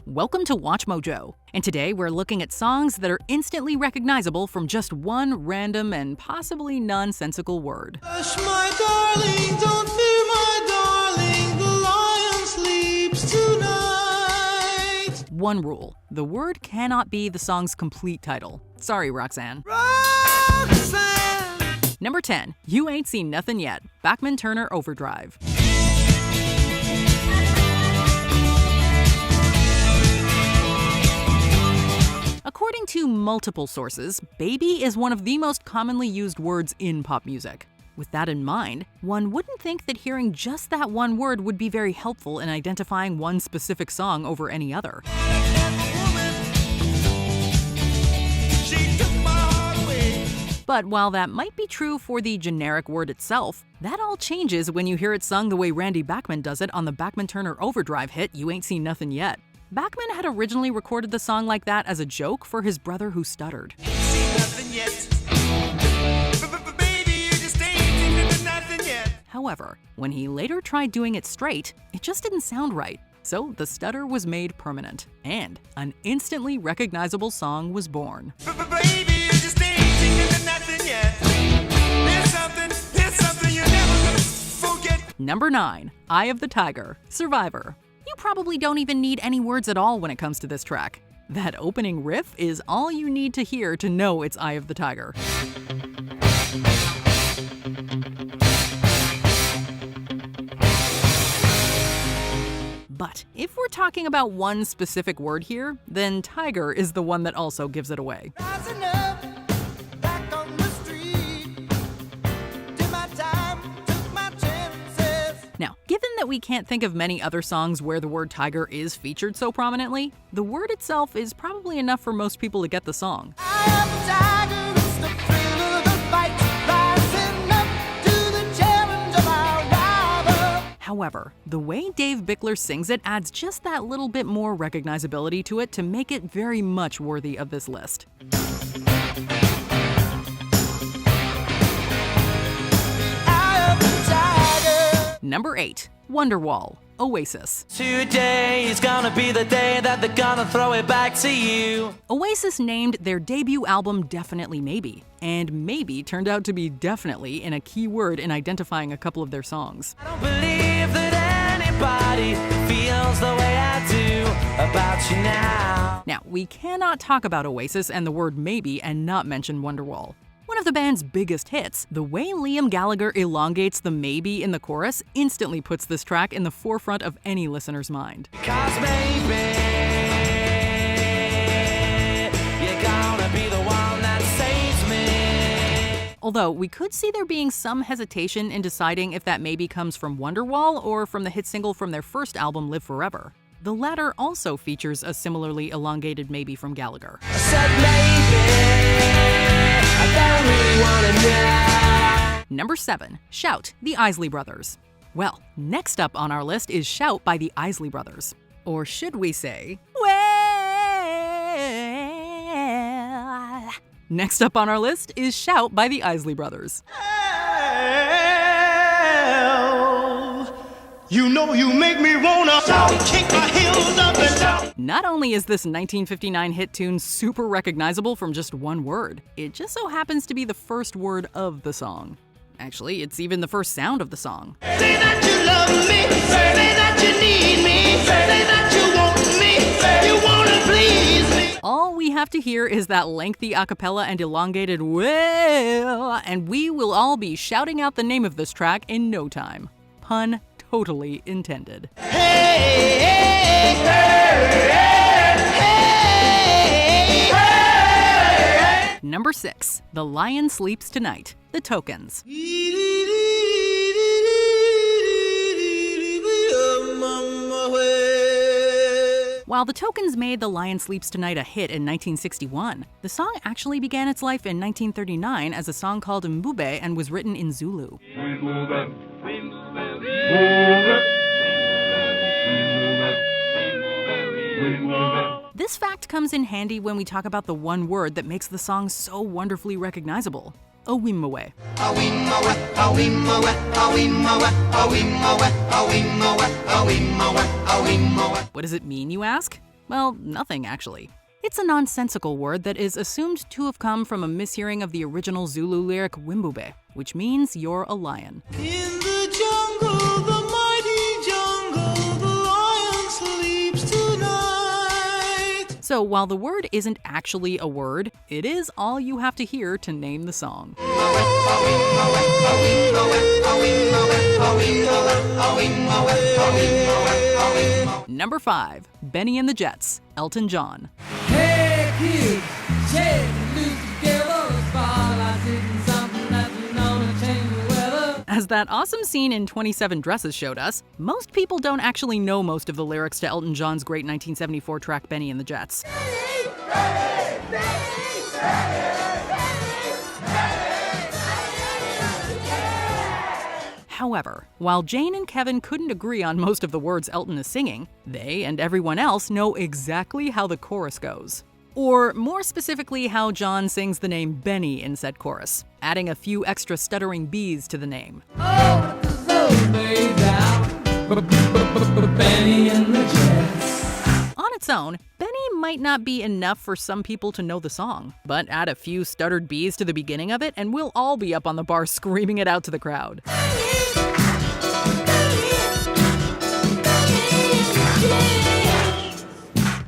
Welcome to WatchMojo, and today we're looking at songs that are instantly recognizable from just one random and possibly nonsensical word. Hush, my darling, don't fear, my darling, the lion sleeps tonight. One rule: the word cannot be the song's complete title. Sorry, Roxanne. Roxanne! Number 10, You Ain't Seen Nothing Yet, Bachman-Turner Overdrive. According to multiple sources, baby is one of the most commonly used words in pop music. With that in mind, one wouldn't think that hearing just that one word would be very helpful in identifying one specific song over any other. But while that might be true for the generic word itself, that all changes when you hear it sung the way Randy Bachman does it on the Bachman-Turner Overdrive hit You Ain't Seen Nothing Yet. Bachman had originally recorded the song like that as a joke for his brother who stuttered. However, when he later tried doing it straight, it just didn't sound right. So the stutter was made permanent, and an instantly recognizable song was born. Number 9, Eye of the Tiger, Survivor. You probably don't even need any words at all when it comes to this track. That opening riff is all you need to hear to know it's Eye of the Tiger. But if we're talking about one specific word here, then tiger is the one that also gives it away. Now, given that we can't think of many other songs where the word tiger is featured so prominently, the word itself is probably enough for most people to get the song. However, the way Dave Bickler sings it adds just that little bit more recognizability to it to make it very much worthy of this list. Number 8, Wonderwall, Oasis. Today is gonna be the day that they're gonna throw it back to you. Oasis named their debut album Definitely Maybe, and maybe turned out to be definitely in a key word in identifying a couple of their songs. I don't believe that anybody feels the way I do about you now. Now, we cannot talk about Oasis and the word maybe and not mention Wonderwall. One of the band's biggest hits, the way Liam Gallagher elongates the maybe in the chorus instantly puts this track in the forefront of any listener's mind. Because maybe you're gonna be the one that saves me. Although, we could see there being some hesitation in deciding if that maybe comes from Wonderwall or from the hit single from their first album, Live Forever. The latter also features a similarly elongated maybe from Gallagher. I said maybe. I don't really wanna know. Number 7, Shout, the Isley Brothers. Well, next up on our list is Shout by the Isley Brothers. Or should we say, well. Next up on our list is Shout by the Isley Brothers. You know you make me wanna kick my heels up and down. Not only is this 1959 hit tune super recognizable from just one word, it just so happens to be the first word of the song. Actually, it's even the first sound of the song. Say that you love me, say that you need me, say that you want me, you wanna please me. All we have to hear is that lengthy a cappella and elongated well, and we will all be shouting out the name of this track in no time. Pun totally intended. Hey, hey, hey, hey, hey. Number 6, The Lion Sleeps Tonight, The Tokens. While The Tokens made The Lion Sleeps Tonight a hit in 1961, the song actually began its life in 1939 as a song called Mbube and was written in Zulu. This fact comes in handy when we talk about the one word that makes the song so wonderfully recognizable. Awimmawe. What does it mean, you ask? Well, nothing actually. It's a nonsensical word that is assumed to have come from a mishearing of the original Zulu lyric Wimbube, which means you're a lion. In the jungle, the mighty jungle, the lion sleeps tonight. So while the word isn't actually a word, it is all you have to hear to name the song. Number 5, Benny and the Jets, Elton John. Hey kids, shake and loose together. The spotlight's hitting something that's known to change the weather. As that awesome scene in 27 Dresses showed us, most people don't actually know most of the lyrics to Elton John's great 1974 track Benny and the Jets. However, while Jane and Kevin couldn't agree on most of the words Elton is singing, they and everyone else know exactly how the chorus goes. Or more specifically, how John sings the name Benny in said chorus, adding a few extra stuttering B's to the name. Oh, so lay down. Benny and the Jets. On its own, Benny might not be enough for some people to know the song, but add a few stuttered B's to the beginning of it and we'll all be up on the bar screaming it out to the crowd.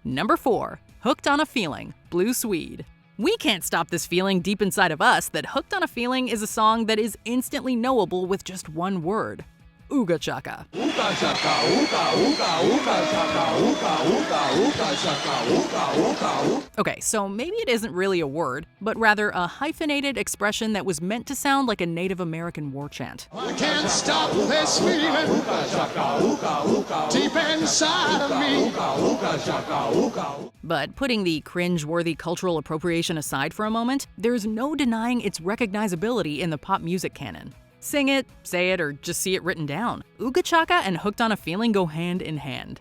Number 4, Hooked on a Feeling, Blue Swede. We can't stop this feeling deep inside of us that Hooked on a Feeling is a song that is instantly knowable with just one word. Ooga Chaka. Okay, so maybe it isn't really a word, but rather a hyphenated expression that was meant to sound like a Native American war chant. I can't stop this feeling deep inside of me. But putting the cringe-worthy cultural appropriation aside for a moment, there's no denying its recognizability in the pop music canon. Sing it, say it, or just see it written down. Ooga Chaka and Hooked on a Feeling go hand in hand.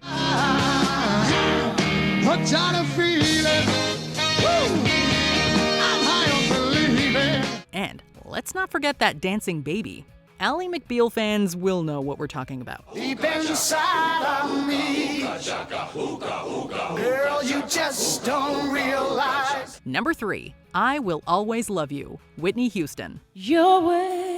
Hooked on a feeling. Woo! I don't believe it. And let's not forget that dancing baby. Ally McBeal fans will know what we're talking about. Deep inside of me. Girl, you just don't realize. Number 3, I Will Always Love You, Whitney Houston. Your way.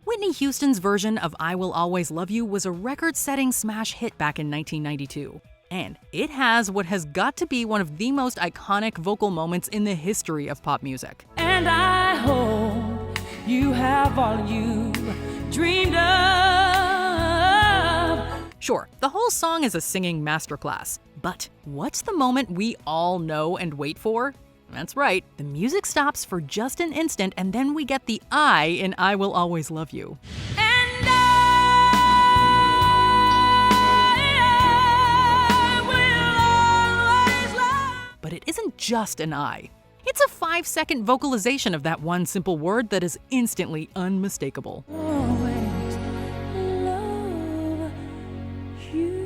Whitney Houston's version of I Will Always Love You was a record-setting smash hit back in 1992. And it has what has got to be one of the most iconic vocal moments in the history of pop music. And I hope you have all you dreamed of. Sure, the whole song is a singing masterclass, but what's the moment we all know and wait for? That's right, the music stops for just an instant and then we get the I in I Will Always Love You. And I will always love. But it isn't just an I. It's a 5-second vocalization of that one simple word that is instantly unmistakable. Always love you.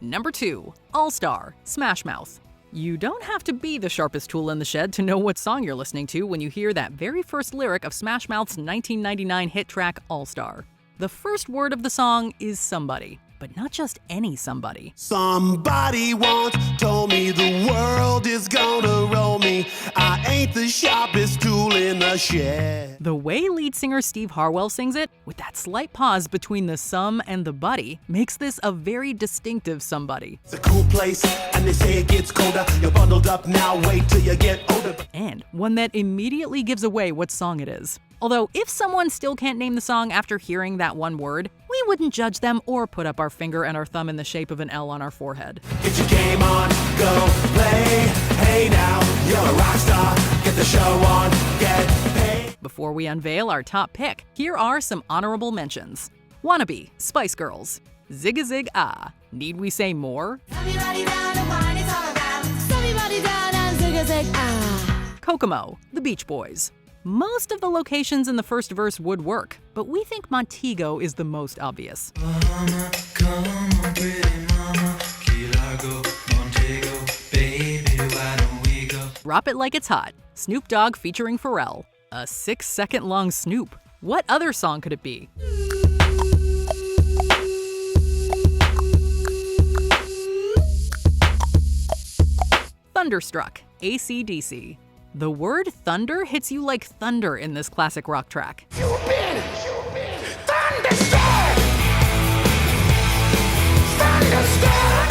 Number 2, All-Star, Smash Mouth. You don't have to be the sharpest tool in the shed to know what song you're listening to when you hear that very first lyric of Smash Mouth's 1999 hit track, All-Star. The first word of the song is somebody, but not just any somebody. Somebody once told me the world is gonna roll me. I ain't the sharpest tool in the shed. The way lead singer Steve Harwell sings it, with that slight pause between the some and the buddy, makes this a very distinctive somebody. It's a cool place, and they say it gets colder. You're bundled up now, wait till you get older. And one that immediately gives away what song it is. Although, if someone still can't name the song after hearing that one word, we wouldn't judge them or put up our finger and our thumb in the shape of an L on our forehead. Get your game on, go play. Hey now, you're a rock star. Get the show on, get paid. Before we unveil our top pick, here are some honorable mentions. Wannabe, Spice Girls. Zigga Zig Ah. Need we say more? Kokomo, The Beach Boys. Most of the locations in the first verse would work, but we think Montego is the most obvious. Come on, pretty mama, Key Largo, Montego Bay. Drop It Like It's Hot, Snoop Dogg featuring Pharrell. A 6-second long Snoop. What other song could it be? Thunderstruck, AC/DC. The word thunder hits you like thunder in this classic rock track. You've been thunderstruck. Thunderstruck.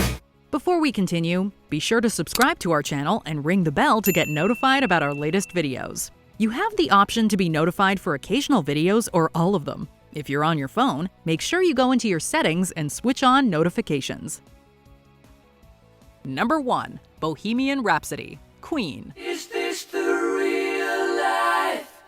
Before we continue, be sure to subscribe to our channel and ring the bell to get notified about our latest videos. You have the option to be notified for occasional videos or all of them. If you're on your phone, make sure you go into your settings and switch on notifications. Number 1. Bohemian Rhapsody, Queen. Is this the real life?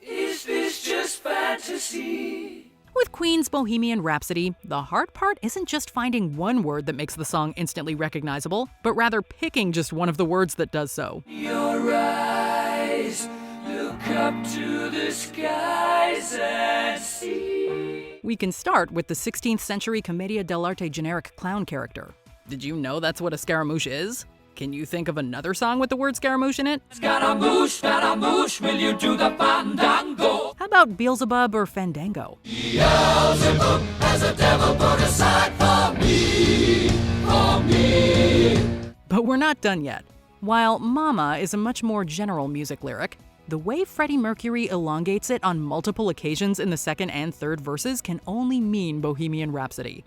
Is this just fantasy? With Queen's Bohemian Rhapsody, the hard part isn't just finding one word that makes the song instantly recognizable, but rather picking just one of the words that does so. Your eyes look up to the skies and see. We can start with the 16th century Commedia dell'arte generic clown character. Did you know that's what a Scaramouche is? Can you think of another song with the word Scaramouche in it? Scaramouche, will you do the fandango? How about Beelzebub or Fandango? Beelzebub has a devil put aside for me, for me. But we're not done yet. While Mama is a much more general music lyric, the way Freddie Mercury elongates it on multiple occasions in the second and third verses can only mean Bohemian Rhapsody.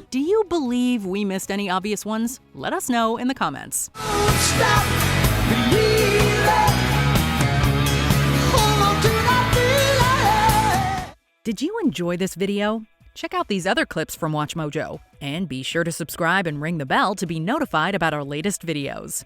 Do you believe we missed any obvious ones? Let us know in the comments. Stop believing. Hold on to that feeling. Did you enjoy this video? Check out these other clips from WatchMojo, and be sure to subscribe and ring the bell to be notified about our latest videos.